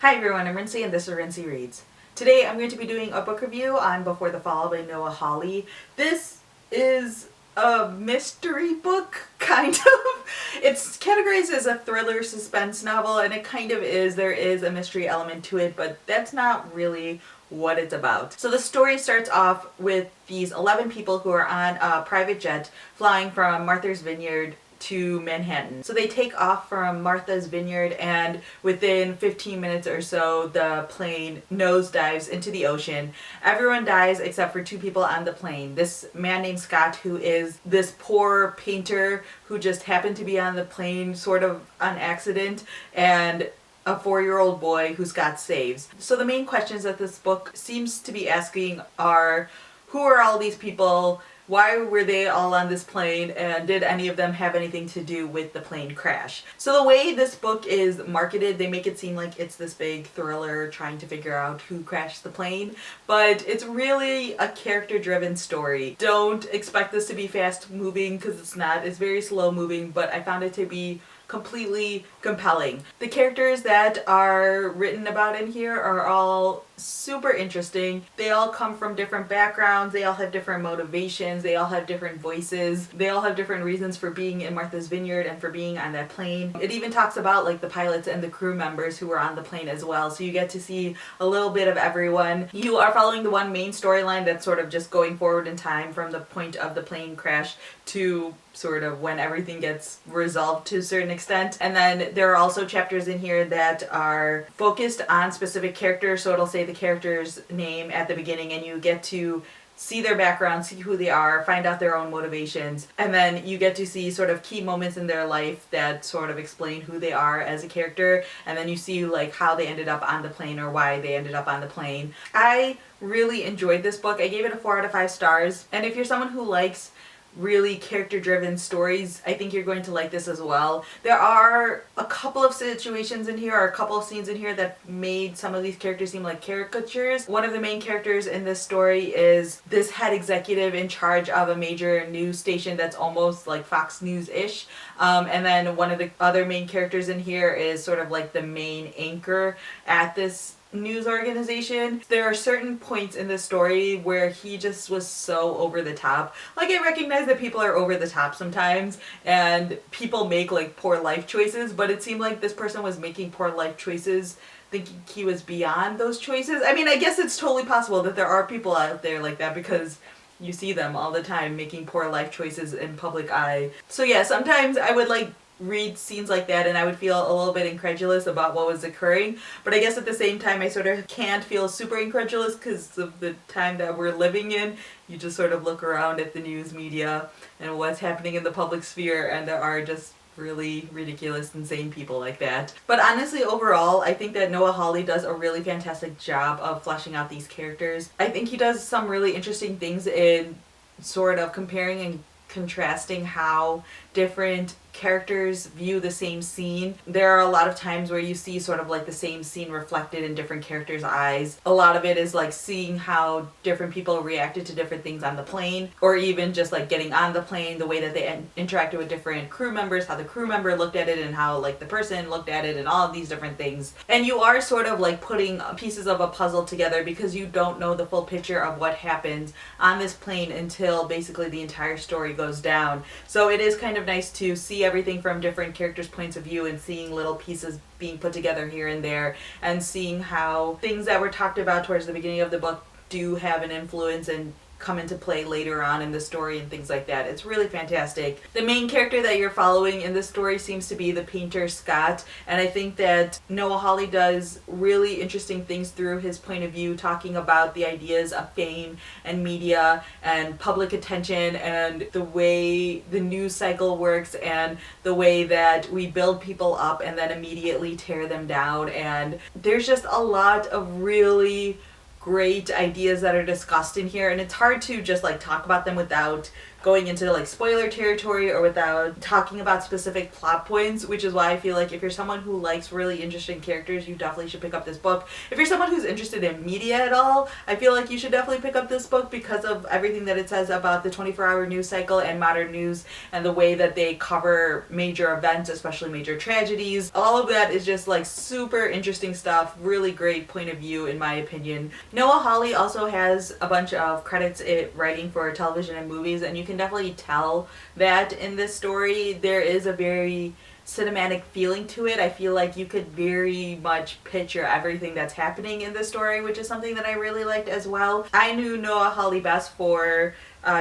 Hi everyone, I'm Rincey and this is Rincey Reads. Today I'm going to be doing a book review on Before the Fall by Noah Hawley. This is a mystery book, kind of. It's categorized as a thriller suspense novel, and it kind of is. There is a mystery element to it, but that's not really what it's about. So the story starts off with these 11 people who are on a private jet flying from Martha's Vineyard to Manhattan. So they take off from Martha's Vineyard, and within 15 minutes or so the plane nosedives into the ocean. Everyone dies except for two people on the plane. This man named Scott, who is this poor painter who just happened to be on the plane sort of on accident, and a 4-year-old boy who Scott saves. So the main questions that this book seems to be asking are, who are all these people? Why were they all on this plane, and did any of them have anything to do with the plane crash? So the way this book is marketed, they make it seem like it's this big thriller trying to figure out who crashed the plane, but it's really a character-driven story. Don't expect this to be fast-moving, because it's not. It's very slow-moving, but I found it to be completely compelling. The characters that are written about in here are all super interesting. They all come from different backgrounds, they all have different motivations, they all have different voices, they all have different reasons for being in Martha's Vineyard and for being on that plane. It even talks about like the pilots and the crew members who were on the plane as well, so you get to see a little bit of everyone. You are following the one main storyline that's sort of just going forward in time from the point of the plane crash to sort of when everything gets resolved to a certain extent. And then there are also chapters in here that are focused on specific characters, so it'll say the character's name at the beginning and you get to see their background, see who they are, find out their own motivations, and then you get to see sort of key moments in their life that sort of explain who they are as a character, and then you see like how they ended up on the plane or why they ended up on the plane. I really enjoyed this book. I gave it a 4 out of 5 stars, and if you're someone who likes really character-driven stories, I think you're going to like this as well. There are a couple of situations in here, or a couple of scenes in here that made some of these characters seem like caricatures. One of the main characters in this story is this head executive in charge of a major news station that's almost like Fox News-ish. And then one of the other main characters in here is sort of like the main anchor at this news organization. There are certain points in the story where he just was so over the top. Like, I recognize that people are over the top sometimes and people make like poor life choices, but it seemed like this person was making poor life choices thinking he was beyond those choices. I mean, I guess it's totally possible that there are people out there like that because you see them all the time making poor life choices in public eye. So yeah, sometimes I would like read scenes like that and I would feel a little bit incredulous about what was occurring, but I guess at the same time I sort of can't feel super incredulous because of the time that we're living in. You just sort of look around at the news media and what's happening in the public sphere, and there are just really ridiculous, insane people like that. But honestly, overall, I think that Noah Hawley does a really fantastic job of fleshing out these characters. I think he does some really interesting things in sort of comparing and contrasting how different characters view the same scene. There are a lot of times where you see sort of like the same scene reflected in different characters' eyes. A lot of it is like seeing how different people reacted to different things on the plane, or even just like getting on the plane, the way that they interacted with different crew members, how the crew member looked at it and how like the person looked at it, and all of these different things. And you are sort of like putting pieces of a puzzle together because you don't know the full picture of what happened on this plane until basically the entire story goes down. So it is kind of nice to see everything from different characters' points of view and seeing little pieces being put together here and there, and seeing how things that were talked about towards the beginning of the book do have an influence and come into play later on in the story and things like that. It's really fantastic. The main character that you're following in this story seems to be the painter Scott, and I think that Noah Hawley does really interesting things through his point of view, talking about the ideas of fame and media and public attention and the way the news cycle works and the way that we build people up and then immediately tear them down. And there's just a lot of really great ideas that are discussed in here, and it's hard to just like talk about them without going into like spoiler territory or without talking about specific plot points, which is why I feel like if you're someone who likes really interesting characters, you definitely should pick up this book. If you're someone who's interested in media at all, I feel like you should definitely pick up this book because of everything that it says about the 24-hour news cycle and modern news and the way that they cover major events, especially major tragedies. All of that is just like super interesting stuff, really great point of view in my opinion. Noah Hawley also has a bunch of credits writing for television and movies, and you can definitely tell that in this story there is a very cinematic feeling to it. I feel like you could very much picture everything that's happening in the story, which is something that I really liked as well. I knew Noah Hawley best for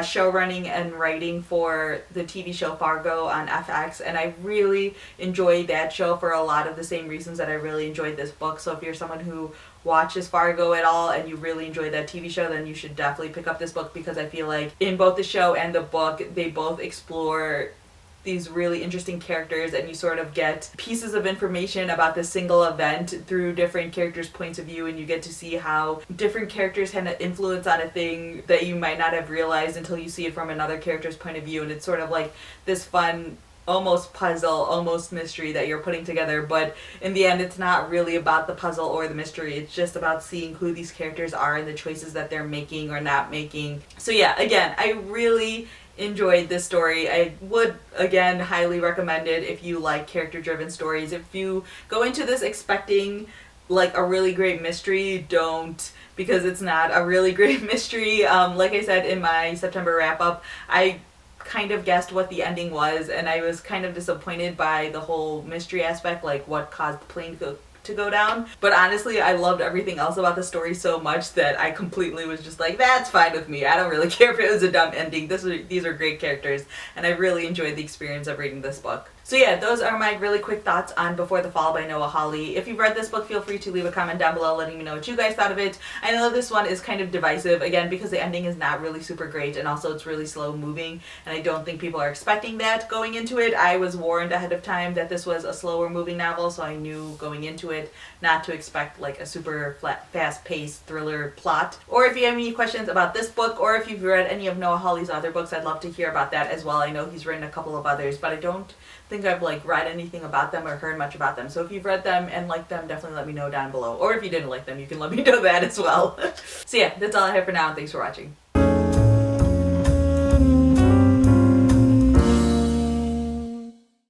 show running and writing for the TV show Fargo on FX, and I really enjoyed that show for a lot of the same reasons that I really enjoyed this book. So if you're someone who watches Fargo at all and you really enjoyed that TV show, then you should definitely pick up this book, because I feel like in both the show and the book they both explore these really interesting characters, and you sort of get pieces of information about this single event through different characters' points of view, and you get to see how different characters had an influence on a thing that you might not have realized until you see it from another character's point of view. And it's sort of like this fun almost puzzle, almost mystery that you're putting together, but in the end it's not really about the puzzle or the mystery. It's just about seeing who these characters are and the choices that they're making or not making. So yeah, again, I really enjoyed this story. I would again highly recommend it if you like character-driven stories. If you go into this expecting like a really great mystery, don't, because it's not a really great mystery. Like I said in my September wrap-up, I kind of guessed what the ending was, and I was kind of disappointed by the whole mystery aspect, like what caused the plane to go down. But honestly, I loved everything else about the story so much that I completely was just like, that's fine with me. I don't really care if it was a dumb ending. These are great characters, and I really enjoyed the experience of reading this book. So yeah, those are my really quick thoughts on Before the Fall by Noah Hawley. If you've read this book, feel free to leave a comment down below letting me know what you guys thought of it. I know this one is kind of divisive, again, because the ending is not really super great, and also it's really slow moving, and I don't think people are expecting that going into it. I was warned ahead of time that this was a slower moving novel, so I knew going into it not to expect like a super fast-paced thriller plot. Or if you have any questions about this book, or if you've read any of Noah Hawley's other books, I'd love to hear about that as well. I know he's written a couple of others, but I don't think I've like read anything about them or heard much about them. So if you've read them and liked them, definitely let me know down below. Or if you didn't like them, you can let me know that as well. So yeah, that's all I have for now, and thanks for watching.